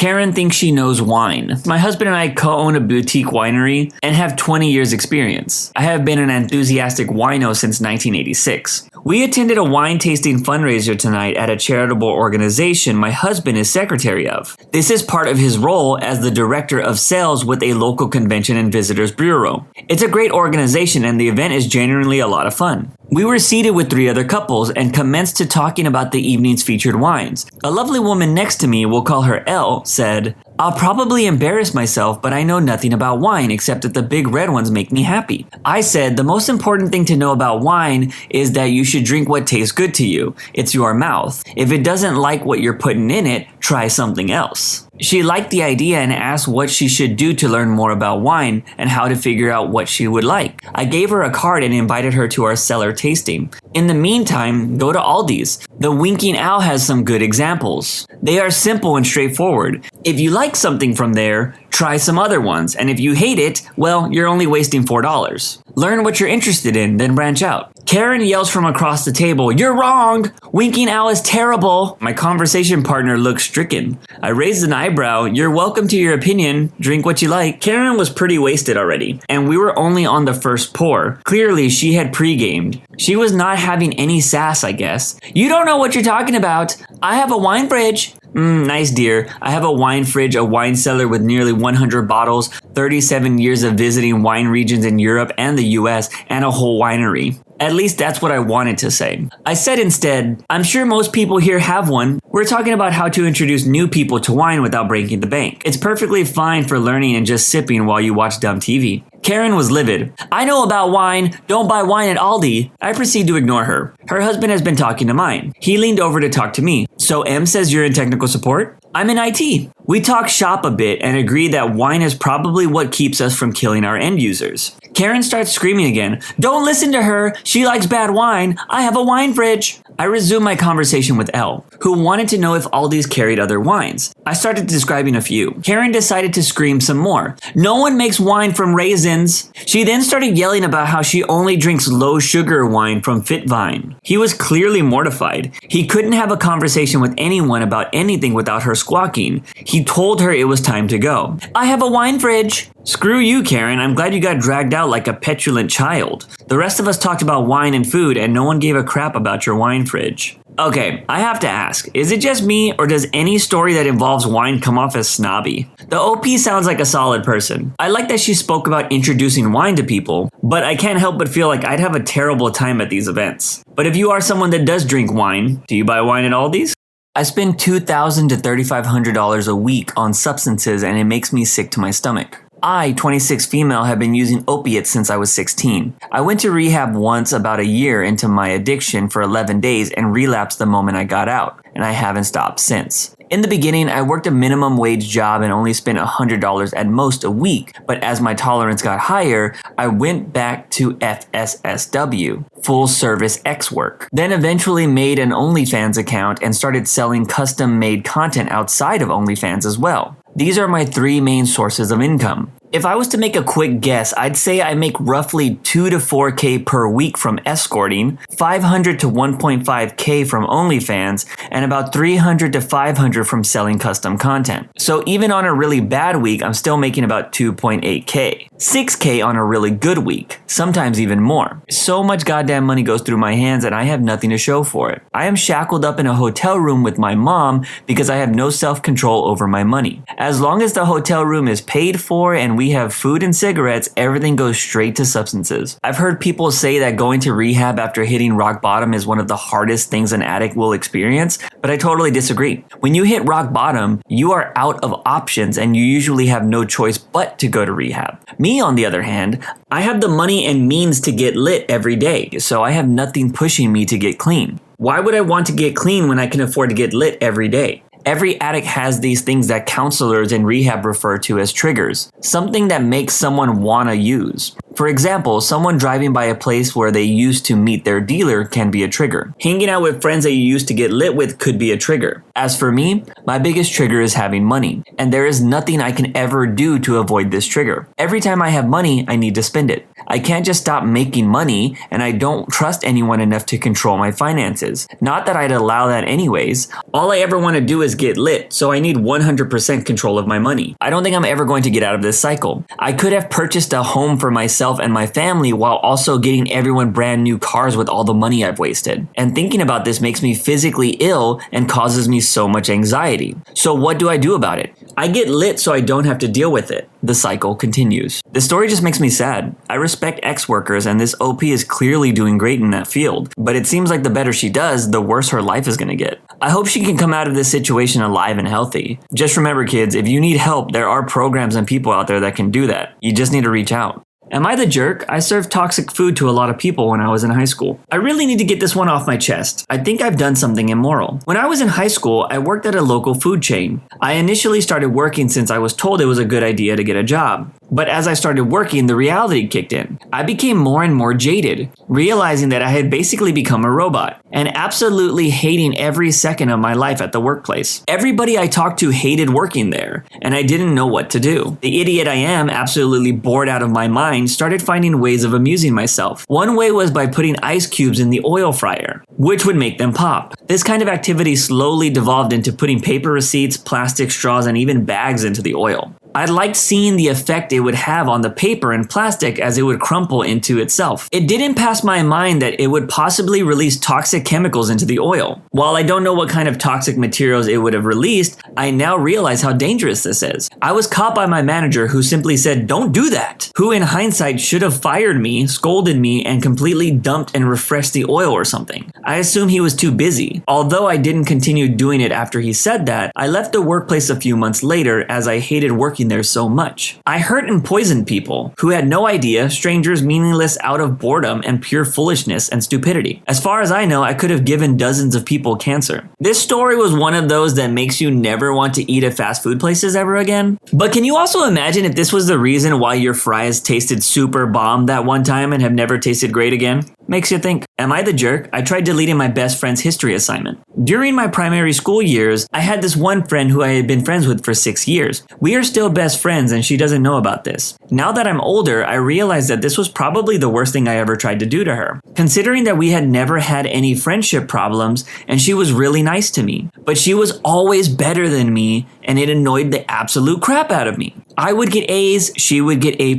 Karen thinks she knows wine. My husband and I co-own a boutique winery and have 20 years experience. I have been an enthusiastic wino since 1986. We attended a wine tasting fundraiser tonight at a charitable organization my husband is secretary of. This is part of his role as the director of sales with a local convention and visitors bureau. It's a great organization and the event is genuinely a lot of fun. We were seated with 3 other couples and commenced to talking about the evening's featured wines. A lovely woman next to me, we'll call her L, said, "I'll probably embarrass myself, but I know nothing about wine except that the big red ones make me happy." I said, "The most important thing to know about wine is that you should drink what tastes good to you. It's your mouth. If it doesn't like what you're putting in it, try something else." She liked the idea and asked what she should do to learn more about wine and how to figure out what she would like. I gave her a card and invited her to our cellar tasting. In the meantime, go to Aldi's. The Winking Owl has some good examples. They are simple and straightforward. If you like something from there, try some other ones. And if you hate it, well, you're only wasting $4. Learn what you're interested in, then branch out. Karen yells from across the table, "You're wrong! Winking Owl is terrible!" My conversation partner looks stricken. I raised an eyebrow. "You're welcome to your opinion. Drink what you like." Karen was pretty wasted already, and we were only on the first pour. Clearly, she had pre-gamed. She was not having any sass, I guess. "You don't know what you're talking about. I have a wine fridge." Nice dear. I have a wine fridge, a wine cellar with nearly 100 bottles, 37 years of visiting wine regions in Europe and the US, and a whole winery. At least that's what I wanted to say. I said instead, "I'm sure most people here have one. We're talking about how to introduce new people to wine without breaking the bank. It's perfectly fine for learning and just sipping while you watch dumb TV." Karen was livid. "I know about wine. Don't buy wine at Aldi." I proceed to ignore her. Her husband has been talking to mine. He leaned over to talk to me. "So M says you're in technical support?" "I'm in IT." We talk shop a bit and agree that wine is probably what keeps us from killing our end users. Karen starts screaming again. "Don't listen to her. She likes bad wine. I have a wine fridge." I resumed my conversation with L, who wanted to know if Aldi's carried other wines. I started describing a few. Karen decided to scream some more. "No one makes wine from raisins." She then started yelling about how she only drinks low sugar wine from Fitvine. He was clearly mortified. He couldn't have a conversation with anyone about anything without her squawking. He told her it was time to go. "I have a wine fridge." "Screw you, Karen. I'm glad you got dragged out like a petulant child. The rest of us talked about wine and food and no one gave a crap about your wine fridge." Okay, I have to ask, is it just me or does any story that involves wine come off as snobby? The OP sounds like a solid person. I like that she spoke about introducing wine to people, but I can't help but feel like I'd have a terrible time at these events. But if you are someone that does drink wine, do you buy wine at Aldi's? I spend $2,000 to $3,500 a week on substances and it makes me sick to my stomach. I, 26 female, have been using opiates since I was 16. I went to rehab once about a year into my addiction for 11 days and relapsed the moment I got out, and I haven't stopped since. In the beginning, I worked a minimum wage job and only spent $100 at most a week, but as my tolerance got higher, I went back to FSSW, full service X work. Then eventually made an OnlyFans account and started selling custom made content outside of OnlyFans as well. These are my 3 main sources of income. If I was to make a quick guess, I'd say I make roughly $2 to $4K per week from escorting, $500 to $1.5K from OnlyFans, and about $300 to $500 from selling custom content. So even on a really bad week, I'm still making about $2.8K. $6K on a really good week, sometimes even more. So much goddamn money goes through my hands and I have nothing to show for it. I am shackled up in a hotel room with my mom because I have no self-control over my money. As long as the hotel room is paid for and we have food and cigarettes, everything goes straight to substances. I've heard people say that going to rehab after hitting rock bottom is one of the hardest things an addict will experience, but I totally disagree. When you hit rock bottom, you are out of options and you usually have no choice but to go to rehab. Me, on the other hand, I have the money and means to get lit every day, so I have nothing pushing me to get clean. Why would I want to get clean when I can afford to get lit every day? Every addict has these things that counselors in rehab refer to as triggers, something that makes someone want to use. For example, someone driving by a place where they used to meet their dealer can be a trigger. Hanging out with friends that you used to get lit with could be a trigger. As for me, my biggest trigger is having money, and there is nothing I can ever do to avoid this trigger. Every time I have money, I need to spend it. I can't just stop making money, and I don't trust anyone enough to control my finances. Not that I'd allow that anyways. All I ever want to do is get lit, so I need 100% control of my money. I don't think I'm ever going to get out of this cycle. I could have purchased a home for myself and my family while also getting everyone brand new cars with all the money I've wasted. And thinking about this makes me physically ill and causes me so much anxiety. So what do I do about it? I get lit so I don't have to deal with it. The cycle continues. The story just makes me sad. I respect ex-workers, and this OP is clearly doing great in that field, but it seems like the better she does, the worse her life is gonna get. I hope she can come out of this situation alive and healthy. Just remember, kids, if you need help, there are programs and people out there that can do that. You just need to reach out. Am I the jerk? I served toxic food to a lot of people when I was in high school. I really need to get this one off my chest. I think I've done something immoral. When I was in high school, I worked at a local food chain. I initially started working since I was told it was a good idea to get a job. But as I started working, the reality kicked in. I became more and more jaded, realizing that I had basically become a robot, and absolutely hating every second of my life at the workplace. Everybody I talked to hated working there, and I didn't know what to do. The idiot I am, absolutely bored out of my mind, started finding ways of amusing myself. One way was by putting ice cubes in the oil fryer, which would make them pop. This kind of activity slowly devolved into putting paper receipts, plastic straws, and even bags into the oil. I liked seeing the effect it would have on the paper and plastic as it would crumple into itself. It didn't pass my mind that it would possibly release toxic chemicals into the oil. While I don't know what kind of toxic materials it would have released, I now realize how dangerous this is. I was caught by my manager, who simply said, "Don't do that," who in hindsight should have fired me, scolded me, and completely dumped and refreshed the oil or something. I assume he was too busy. Although I didn't continue doing it after he said that, I left the workplace a few months later as I hated working there so much. I hurt and poisoned people who had no idea, strangers meaningless out of boredom and pure foolishness and stupidity. As far as I know, I could have given dozens of people cancer. This story was one of those that makes you never want to eat at fast food places ever again. But can you also imagine if this was the reason why your fries tasted super bomb that one time and have never tasted great again? Makes you think, am I the jerk? I tried deleting my best friend's history assignment. During my primary school years, I had this one friend who I had been friends with for 6 years. We are still best friends, and she doesn't know about this. Now that I'm older, I realize that this was probably the worst thing I ever tried to do to her. Considering that we had never had any friendship problems, and she was really nice to me. But she was always better than me, and it annoyed the absolute crap out of me. I would get A's, she would get A+.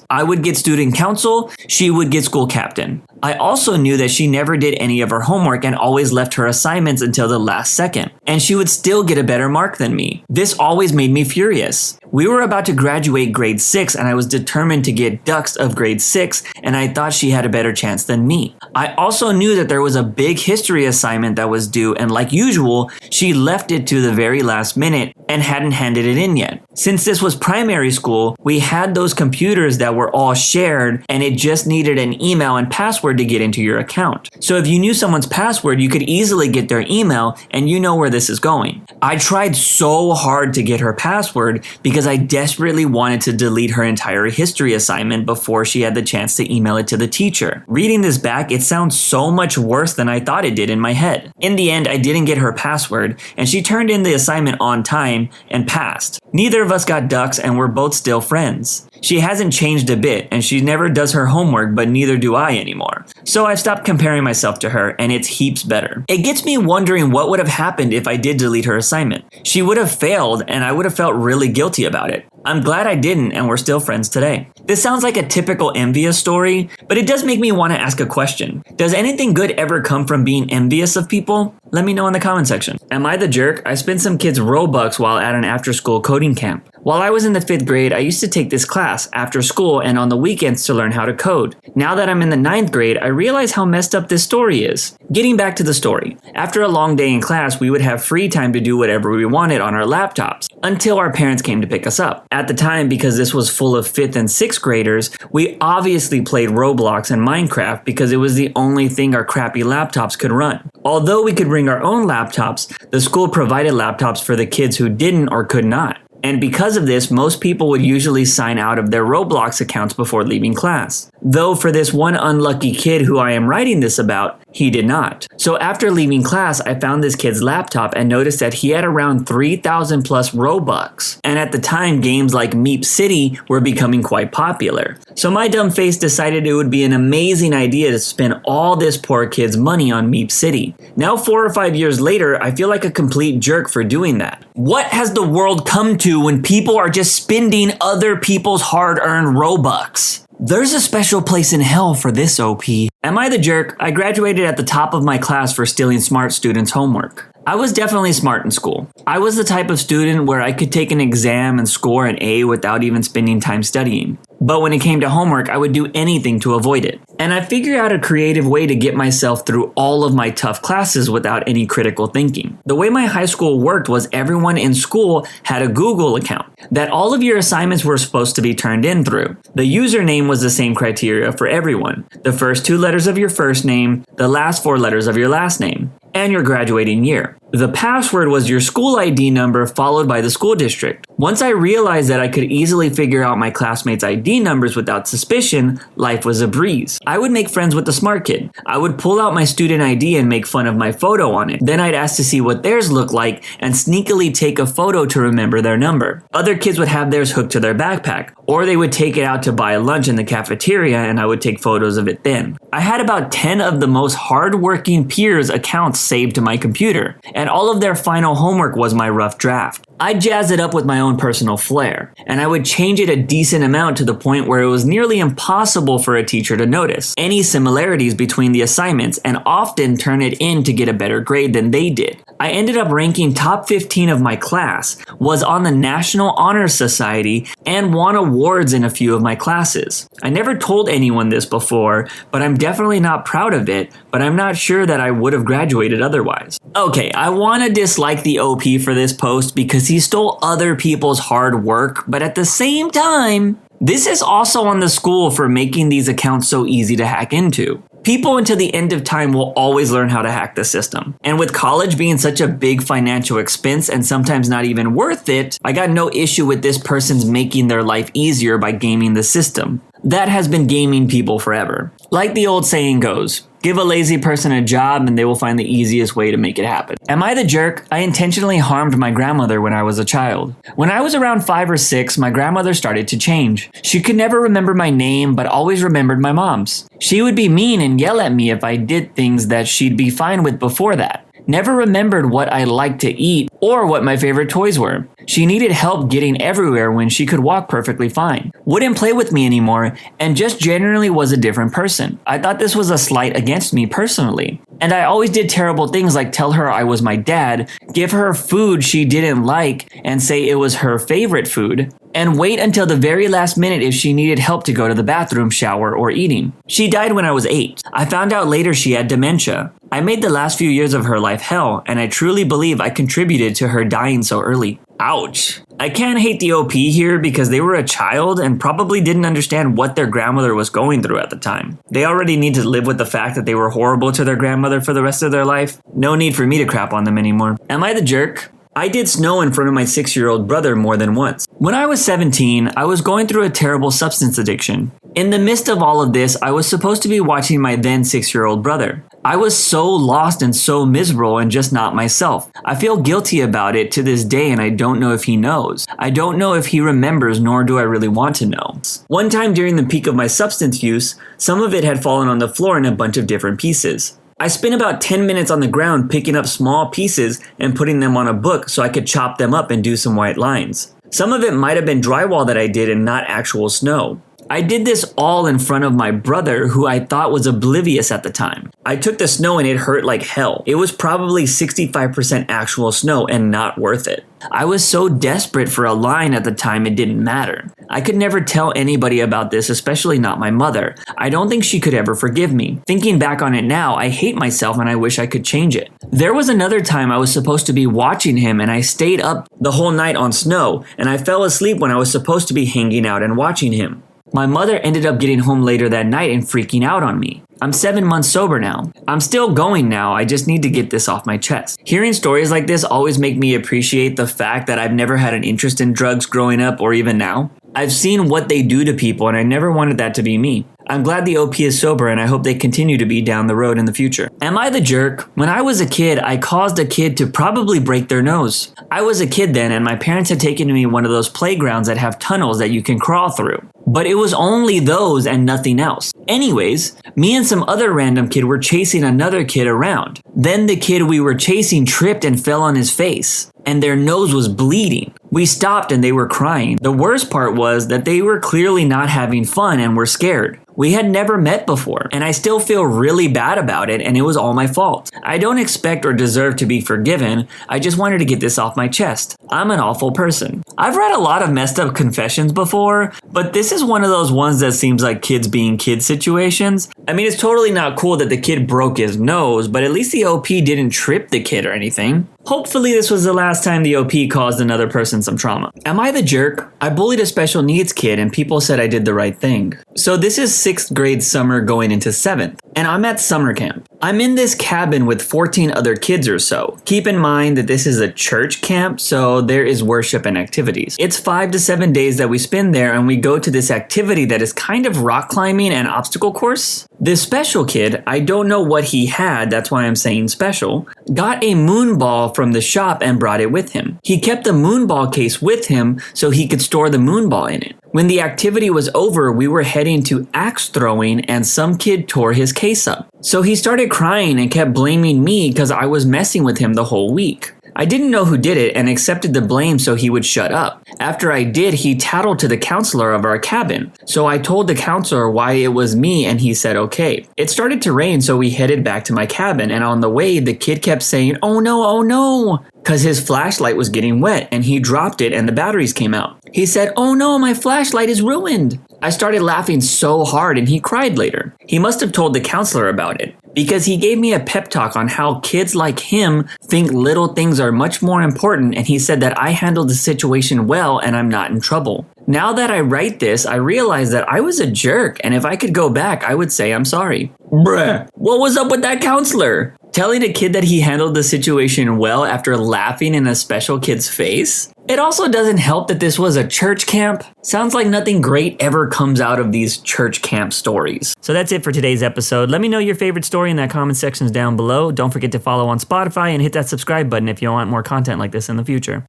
I would get student council, she would get school captain. I also knew that she never did any of her homework and always left her assignments until the last second. And she would still get a better mark than me. This always made me furious. We were about to graduate grade 6 and I was determined to get ducks of grade 6, and I thought she had a better chance than me. I also knew that there was a big history assignment that was due, and like usual, she left it to the very last minute and hadn't handed it in yet. Since this was primary school, we had those computers that were all shared, and it just needed an email and password to get into your account. So if you knew someone's password, you could easily get their email, and you know where this is going. I tried so hard to get her password because I desperately wanted to delete her entire history assignment before she had the chance to email it to the teacher. Reading this back, it sounds so much worse than I thought it did in my head. In the end, I didn't get her password, and she turned in the assignment on time and passed. Neither of us got ducks, and we're both still friends. She hasn't changed a bit, and she never does her homework, but neither do I anymore. So I've stopped comparing myself to her, and it's heaps better. It gets me wondering what would have happened if I did delete her assignment. She would have failed, and I would have felt really guilty about it. I'm glad I didn't, and we're still friends today. This sounds like a typical envious story, but it does make me want to ask a question. Does anything good ever come from being envious of people? Let me know in the comment section. Am I the jerk? I spent some kids' Robux while at an after-school coding camp. While I was in the 5th grade, I used to take this class after school and on the weekends to learn how to code. Now that I'm in the 9th grade, I realize how messed up this story is. Getting back to the story. After a long day in class, we would have free time to do whatever we wanted on our laptops, until our parents came to pick us up. At the time, because this was full of 5th and 6th graders, we obviously played Roblox and Minecraft because it was the only thing our crappy laptops could run. Although we could bring our own laptops, the school provided laptops for the kids who didn't or could not. And because of this, most people would usually sign out of their Roblox accounts before leaving class. Though for this one unlucky kid who I am writing this about, he did not. So after leaving class, I found this kid's laptop and noticed that he had around 3,000 plus Robux. And at the time, games like Meep City were becoming quite popular. So my dumb face decided it would be an amazing idea to spend all this poor kid's money on Meep City. Now 4 or 5 years later, I feel like a complete jerk for doing that. What has the world come to when people are just spending other people's hard-earned Robux? There's a special place in hell for this OP. Am I the jerk? I graduated at the top of my class for stealing smart students' homework. I was definitely smart in school. I was the type of student where I could take an exam and score an A without even spending time studying. But when it came to homework, I would do anything to avoid it. And I figured out a creative way to get myself through all of my tough classes without any critical thinking. The way my high school worked was everyone in school had a Google account that all of your assignments were supposed to be turned in through. The username was the same criteria for everyone. The first 2 letters of your first name, the last 4 letters of your last name, and your graduating year. The password was your school ID number followed by the school district. Once I realized that I could easily figure out my classmates' ID numbers without suspicion, life was a breeze. I would make friends with the smart kid. I would pull out my student ID and make fun of my photo on it. Then I'd ask to see what theirs looked like and sneakily take a photo to remember their number. Other kids would have theirs hooked to their backpack, or they would take it out to buy lunch in the cafeteria and I would take photos of it then. I had about 10 of the most hardworking peers' accounts saved to my computer, and all of their final homework was my rough draft. I jazzed it up with my own personal flair, and I would change it a decent amount to the point where it was nearly impossible for a teacher to notice any similarities between the assignments and often turn it in to get a better grade than they did. I ended up ranking top 15 of my class, was on the National Honor Society, and won awards in a few of my classes. I never told anyone this before, but I'm definitely not proud of it, but I'm not sure that I would have graduated otherwise. Okay, I want to dislike the OP for this post because he stole other people's hard work, but at the same time, this is also on the school for making these accounts so easy to hack into. People until the end of time will always learn how to hack the system. And with college being such a big financial expense and sometimes not even worth it, I got no issue with this person's making their life easier by gaming the system. That has been gaming people forever. Like the old saying goes, give a lazy person a job and they will find the easiest way to make it happen. Am I the jerk? I intentionally harmed my grandmother when I was a child. When I was around 5 or 6, my grandmother started to change. She could never remember my name, but always remembered my mom's. She would be mean and yell at me if I did things that she'd be fine with before that. Never remembered what I liked to eat or what my favorite toys were. She needed help getting everywhere when she could walk perfectly fine. Wouldn't play with me anymore and just generally was a different person. I thought this was a slight against me personally. And I always did terrible things like tell her I was my dad, give her food she didn't like and say it was her favorite food, and wait until the very last minute if she needed help to go to the bathroom, shower, or eating. She died when I was 8. I found out later she had dementia. I made the last few years of her life hell, and I truly believe I contributed to her dying so early. Ouch. I can't hate the OP here because they were a child and probably didn't understand what their grandmother was going through at the time. They already need to live with the fact that they were horrible to their grandmother for the rest of their life. No need for me to crap on them anymore. Am I the jerk? I did snow in front of my 6-year-old brother more than once. When I was 17, I was going through a terrible substance addiction. In the midst of all of this, I was supposed to be watching my then 6-year-old brother. I was so lost and so miserable and just not myself. I feel guilty about it to this day and I don't know if he knows. I don't know if he remembers, nor do I really want to know. One time during the peak of my substance use, some of it had fallen on the floor in a bunch of different pieces. I spent about 10 minutes on the ground picking up small pieces and putting them on a book so I could chop them up and do some white lines. Some of it might have been drywall that I did and not actual snow. I did this all in front of my brother, who I thought was oblivious at the time. I took the snow and it hurt like hell. It was probably 65% actual snow and not worth it. I was so desperate for a line at the time it didn't matter. I could never tell anybody about this, especially not my mother. I don't think she could ever forgive me. Thinking back on it now, I hate myself and I wish I could change it. There was another time I was supposed to be watching him and I stayed up the whole night on snow and I fell asleep when I was supposed to be hanging out and watching him. My mother ended up getting home later that night and freaking out on me. I'm 7 months sober now. I'm still going now, I just need to get this off my chest. Hearing stories like this always make me appreciate the fact that I've never had an interest in drugs growing up or even now. I've seen what they do to people and I never wanted that to be me. I'm glad the OP is sober and I hope they continue to be down the road in the future. Am I the jerk? When I was a kid, I caused a kid to probably break their nose. I was a kid then and my parents had taken me to one of those playgrounds that have tunnels that you can crawl through. But it was only those and nothing else. Anyways, me and some other random kid were chasing another kid around. Then the kid we were chasing tripped and fell on his face, and their nose was bleeding. We stopped and they were crying. The worst part was that they were clearly not having fun and were scared. We had never met before, and I still feel really bad about it, and it was all my fault. I don't expect or deserve to be forgiven. I just wanted to get this off my chest. I'm an awful person. I've read a lot of messed up confessions before, but this is one of those ones that seems like kids being kids situations. I mean, it's totally not cool that the kid broke his nose, but at least the OP didn't trip the kid or anything. Hopefully this was the last time the OP caused another person some trauma. Am I the jerk? I bullied a special needs kid and people said I did the right thing. So this is 6th grade summer going into 7th, and I'm at summer camp. I'm in this cabin with 14 other kids or so. Keep in mind that this is a church camp, so there is worship and activities. It's 5 to 7 days that we spend there and we go to this activity that is kind of rock climbing and obstacle course. This special kid, I don't know what he had, that's why I'm saying special, got a moon ball from the shop and brought it with him. He kept the moon ball case with him so he could store the moon ball in it. When the activity was over, we were heading to axe throwing and some kid tore his case up. So he started crying and kept blaming me because I was messing with him the whole week. I didn't know who did it and accepted the blame so he would shut up. After I did, he tattled to the counselor of our cabin. So I told the counselor why it was me and he said okay. It started to rain, so we headed back to my cabin, and on the way the kid kept saying, "Oh no," because his flashlight was getting wet and he dropped it and the batteries came out. He said, "Oh no, my flashlight is ruined." I started laughing so hard and he cried later. He must have told the counselor about it, because he gave me a pep talk on how kids like him think little things are much more important, and he said that I handled the situation well and I'm not in trouble. Now that I write this, I realize that I was a jerk, and if I could go back, I would say I'm sorry. Bruh, what was up with that counselor? Telling a kid that he handled the situation well after laughing in a special kid's face? It also doesn't help that this was a church camp. Sounds like nothing great ever comes out of these church camp stories. So that's it for today's episode. Let me know your favorite story in the comment sections down below. Don't forget to follow on Spotify and hit that subscribe button if you want more content like this in the future.